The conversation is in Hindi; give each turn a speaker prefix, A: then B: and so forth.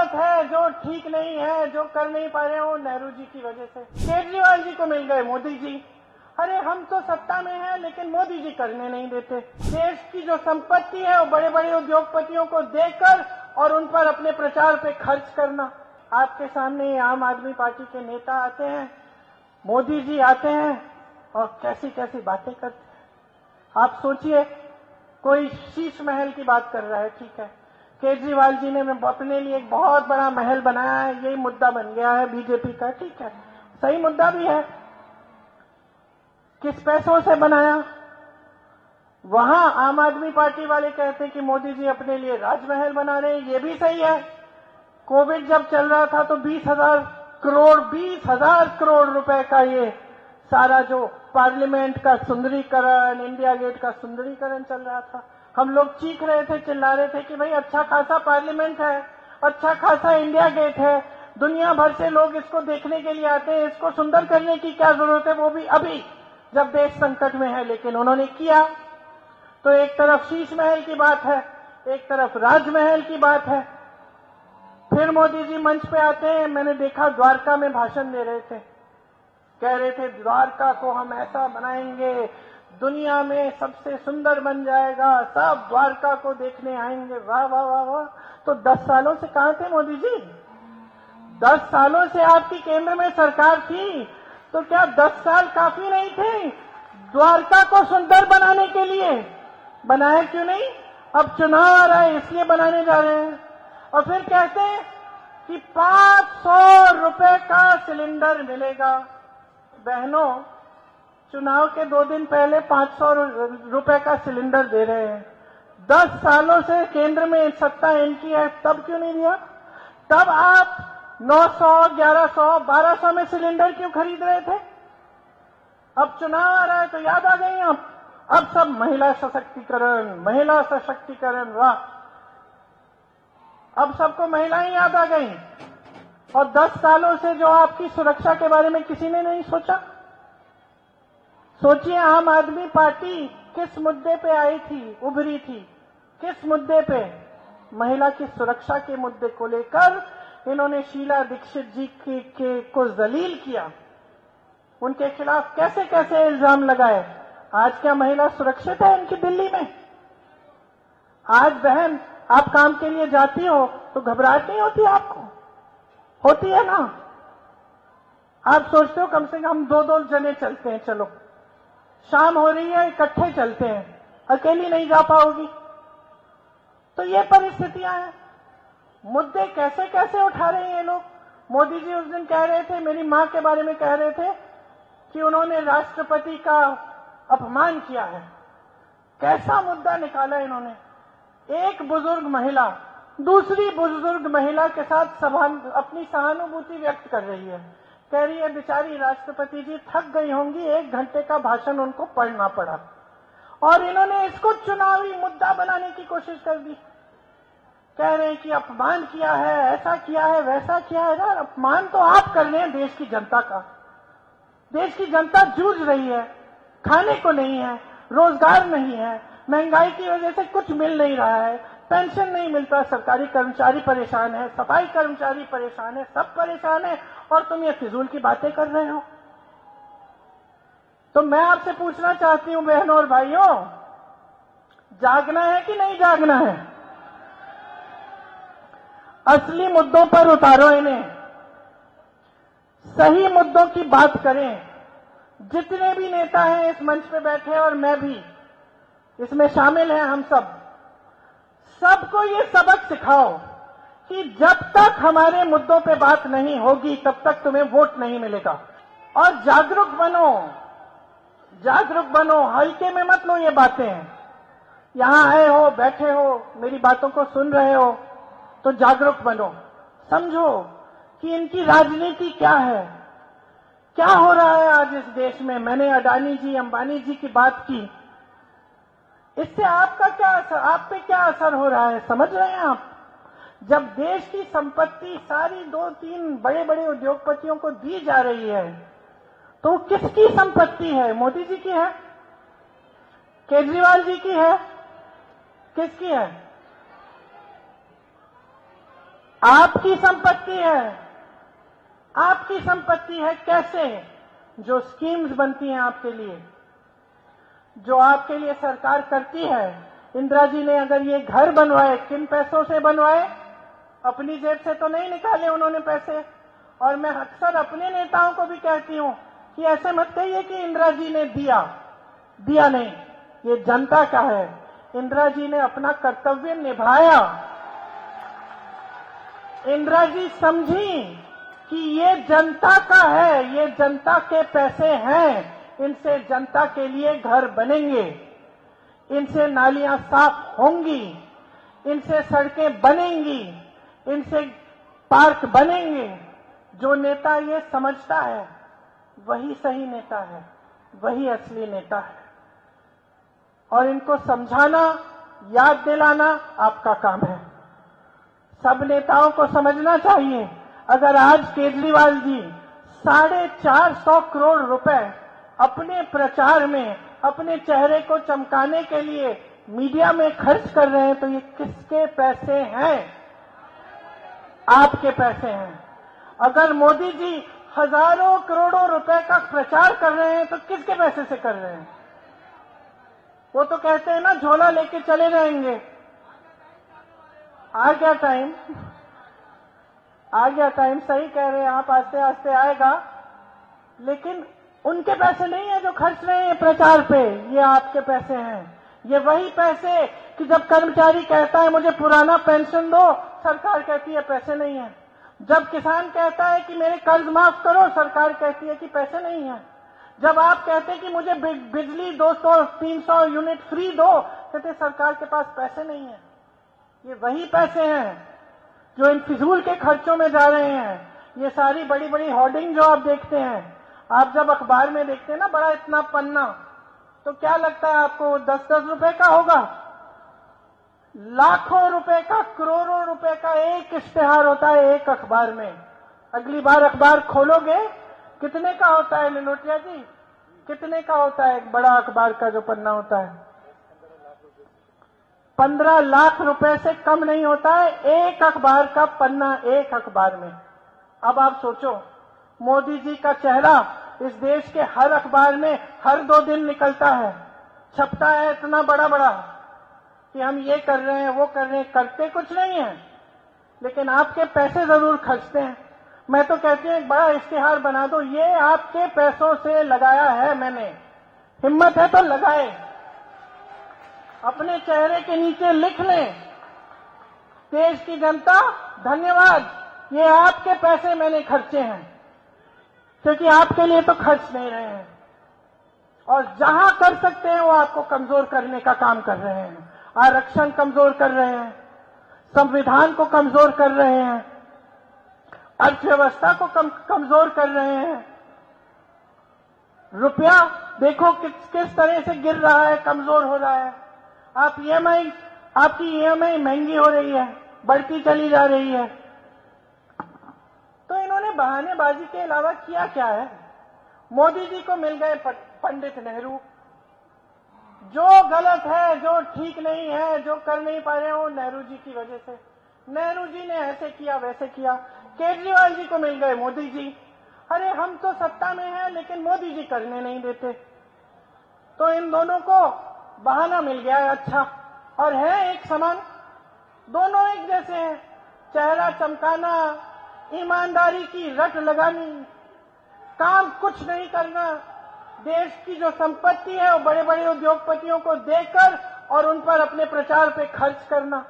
A: गलत है, जो ठीक नहीं है, जो कर नहीं पा रहे हैं, वो नेहरू जी की वजह से। केजरीवाल जी को मिल गए मोदी जी। अरे हम तो सत्ता में हैं, लेकिन मोदी जी करने नहीं देते। देश की जो संपत्ति है वो बड़े बड़े उद्योगपतियों को देकर और उन पर अपने प्रचार पे खर्च करना। आपके सामने आम आदमी पार्टी के नेता आते हैं, मोदी जी आते हैं और कैसी कैसी बातें करते हैं। आप सोचिए, कोई शीश महल की बात कर रहा है, ठीक है, केजरीवाल जी ने अपने लिए एक बहुत बड़ा महल बनाया है, यही मुद्दा बन गया है बीजेपी का, ठीक है, सही मुद्दा भी है। किस पैसों से बनाया? वहां आम आदमी पार्टी वाले कहते हैं कि मोदी जी अपने लिए राजमहल बना रहे हैं, ये भी सही है। कोविड जब चल रहा था तो 20,000 करोड़ रुपए का ये सारा जो पार्लियामेंट का सुंदरीकरण, इंडिया गेट का सुंदरीकरण चल रहा था। हम लोग चीख रहे थे, चिल्ला रहे थे कि भाई अच्छा खासा पार्लियामेंट है, अच्छा खासा इंडिया गेट है, दुनिया भर से लोग इसको देखने के लिए आते हैं, इसको सुंदर करने की क्या जरूरत है, वो भी अभी जब देश संकट में है। लेकिन उन्होंने किया। तो एक तरफ शीश महल की बात है, एक तरफ राजमहल की बात है। फिर मोदी जी मंच पे आते हैं, मैंने देखा द्वारका में भाषण दे रहे थे, कह रहे थे द्वारका को हम ऐसा बनाएंगे, दुनिया में सबसे सुंदर बन जाएगा, सब द्वारका को देखने आएंगे। वाह वाह वाह वाह। तो 10 सालों से कहां थे मोदी जी? 10 सालों से आपकी केंद्र में सरकार थी, तो क्या 10 साल काफी नहीं थे द्वारका को सुंदर बनाने के लिए? बनाए क्यों नहीं? अब चुनाव आ रहा है इसलिए बनाने जा रहे हैं। और फिर कहते हैं कि 500 रुपए का सिलेंडर मिलेगा। बहनों, चुनाव के 2 दिन पहले 500 रुपए का सिलेंडर दे रहे हैं। 10 सालों से केंद्र में सत्ता इनकी है, तब क्यों नहीं दिया? तब आप 900, 1100, 1200 में सिलेंडर क्यों खरीद रहे थे? अब चुनाव आ रहा है तो याद आ गई आप। अब सब महिला सशक्तिकरण, महिला सशक्तिकरण, वाह, अब सबको महिलाएं याद आ गई। और 10 सालों से जो आपकी सुरक्षा के बारे में किसी ने नहीं सोचा। सोचिए, आम आदमी पार्टी किस मुद्दे पे आई थी, उभरी थी, किस मुद्दे पे? महिला की सुरक्षा के मुद्दे को लेकर इन्होंने शीला दीक्षित जी को जलील किया, उनके खिलाफ कैसे कैसे इल्जाम लगाए। आज क्या महिला सुरक्षित है इनकी दिल्ली में? आज बहन, आप काम के लिए जाती हो तो घबराहट नहीं होती आपको? होती है ना? आप सोचते हो कम से कम 2-2 जने चलते हैं, चलो शाम हो रही है इकट्ठे चलते हैं, अकेली नहीं जा पाओगी। तो ये परिस्थितियां हैं। मुद्दे कैसे कैसे उठा रहे हैं ये लोग। मोदी जी उस दिन कह रहे थे, मेरी मां के बारे में कह रहे थे कि उन्होंने राष्ट्रपति का अपमान किया है। कैसा मुद्दा निकाला इन्होंने। एक बुजुर्ग महिला दूसरी बुजुर्ग महिला के साथ अपनी सहानुभूति व्यक्त कर रही है, कह रही है बेचारी राष्ट्रपति जी थक गई होंगी, 1 घंटे का भाषण उनको पढ़ना पड़ा। और इन्होंने इसको चुनावी मुद्दा बनाने की कोशिश कर दी। कह रहे हैं कि अपमान किया है, ऐसा किया है, वैसा किया है। यार, अपमान तो आप कर रहे हैं देश की जनता का। देश की जनता जूझ रही है, खाने को नहीं है, रोजगार नहीं है, महंगाई की वजह से कुछ मिल नहीं रहा है, पेंशन नहीं मिलता, सरकारी कर्मचारी परेशान है, सफाई कर्मचारी परेशान है, सब परेशान है, और तुम ये फिजूल की बातें कर रहे हो। तो मैं आपसे पूछना चाहती हूं बहनों और भाइयों, जागना है कि नहीं जागना है? असली मुद्दों पर उतारो इन्हें, सही मुद्दों की बात करें। जितने भी नेता हैं इस मंच पे बैठे और मैं भी इसमें शामिल हैं, हम सबको ये सबक सिखाओ कि जब तक हमारे मुद्दों पे बात नहीं होगी तब तक तुम्हें वोट नहीं मिलेगा। और जागरूक बनो, हल्के में मत लो ये बातें। यहां आए हो, बैठे हो, मेरी बातों को सुन रहे हो, तो जागरूक बनो, समझो कि इनकी राजनीति क्या है, क्या हो रहा है आज इस देश में। मैंने अडानी जी, अंबानी जी की बात की, इससे आपका क्या असर, आप पे क्या असर हो रहा है, समझ रहे हैं आप? जब देश की संपत्ति सारी 2-3 बड़े बड़े उद्योगपतियों को दी जा रही है, तो किसकी संपत्ति है? मोदी जी की है? केजरीवाल जी की है? किसकी है? आपकी संपत्ति है, आपकी संपत्ति है। कैसे? जो स्कीम्स बनती हैं आपके लिए, जो आपके लिए सरकार करती है। इंदिरा जी ने अगर ये घर बनवाए, किन पैसों से बनवाए? अपनी जेब से तो नहीं निकाले उन्होंने पैसे। और मैं अक्सर अपने नेताओं को भी कहती हूं कि ऐसे मत कहिए कि इंदिरा जी ने दिया नहीं, ये जनता का है। इंदिरा जी ने अपना कर्तव्य निभाया। इंदिरा जी समझी कि ये जनता का है, ये जनता के पैसे हैं, इनसे जनता के लिए घर बनेंगे, इनसे नालियां साफ होंगी, इनसे सड़कें बनेंगी, इनसे पार्क बनेंगे। जो नेता ये समझता है वही सही नेता है, वही असली नेता है। और इनको समझाना, याद दिलाना आपका काम है। सब नेताओं को समझना चाहिए, अगर आज केजरीवाल जी 450 करोड़ रुपए अपने प्रचार में, अपने चेहरे को चमकाने के लिए मीडिया में खर्च कर रहे हैं, तो ये किसके पैसे हैं? आपके पैसे हैं। अगर मोदी जी हजारों करोड़ों रुपए का प्रचार कर रहे हैं, तो किसके पैसे से कर रहे हैं? वो तो कहते हैं ना, झोला लेके चले जाएंगे। आ गया टाइम, आ गया टाइम, सही कह रहे हैं आप, आस्ते आस्ते आएगा। लेकिन उनके पैसे नहीं है जो खर्च रहे हैं प्रचार पे, ये आपके पैसे हैं। ये वही पैसे कि जब कर्मचारी कहता है मुझे पुराना पेंशन दो, सरकार कहती है पैसे नहीं है। जब किसान कहता है कि मेरे कर्ज माफ करो, सरकार कहती है कि पैसे नहीं है। जब आप कहते हैं कि मुझे बिजली 200-300 यूनिट फ्री दो, कहते सरकार के पास पैसे नहीं है। ये वही पैसे हैं जो इन फिजूल के खर्चों में जा रहे हैं। ये सारी बड़ी बड़ी होर्डिंग जो आप देखते हैं, आप जब अखबार में देखते हैं ना बड़ा इतना पन्ना, तो क्या लगता है आपको 10-10 रुपए का होगा? लाखों रुपए का, करोड़ों रुपए का एक इश्तेहार होता है एक अखबार में। अगली बार अखबार खोलोगे, कितने का होता है लिनोटिया जी? कितने का होता है एक बड़ा अखबार का जो पन्ना होता है? 15 लाख रुपए से कम नहीं होता है एक अखबार का पन्ना, एक अखबार में। अब आप सोचो, मोदी जी का चेहरा इस देश के हर अखबार में हर 2 दिन निकलता है, छपता है इतना बड़ा बड़ा कि हम ये कर रहे हैं, वो कर रहे हैं, करते कुछ नहीं है, लेकिन आपके पैसे जरूर खर्चते हैं। मैं तो कहती हूं एक बड़ा इश्तिहार बना दो, ये आपके पैसों से लगाया है मैंने, हिम्मत है तो लगाए, अपने चेहरे के नीचे लिख लें, देश की जनता धन्यवाद, ये आपके पैसे मैंने खर्चे हैं, क्योंकि आपके लिए तो खर्च नहीं रहे हैं। और जहां कर सकते हैं वो आपको कमजोर करने का काम कर रहे हैं। आरक्षण कमजोर कर रहे हैं, संविधान को कमजोर कर रहे हैं, अर्थव्यवस्था को कमजोर कर रहे हैं। रुपया देखो किस तरह से गिर रहा है, कमजोर हो रहा है। आपकी ईएमआई महंगी हो रही है, बढ़ती चली जा रही है। तो इन्होंने बहानेबाजी के अलावा किया क्या है? मोदी जी को मिल गए पंडित नेहरू। जो गलत है, जो ठीक नहीं है, जो कर नहीं पा रहे हैं, वो नेहरू जी की वजह से। नेहरू जी ने ऐसे किया, वैसे किया। केजरीवाल जी को मिल गए मोदी जी। अरे हम तो सत्ता में हैं, लेकिन मोदी जी करने नहीं देते। तो इन दोनों को बहाना मिल गया है अच्छा, और है एक समान, दोनों एक जैसे हैं। चेहरा चमकाना, ईमानदारी की रट लगानी, काम कुछ नहीं करना, देश की जो संपत्ति है वो बड़े बड़े उद्योगपतियों को देकर और उन पर अपने प्रचार पे खर्च करना।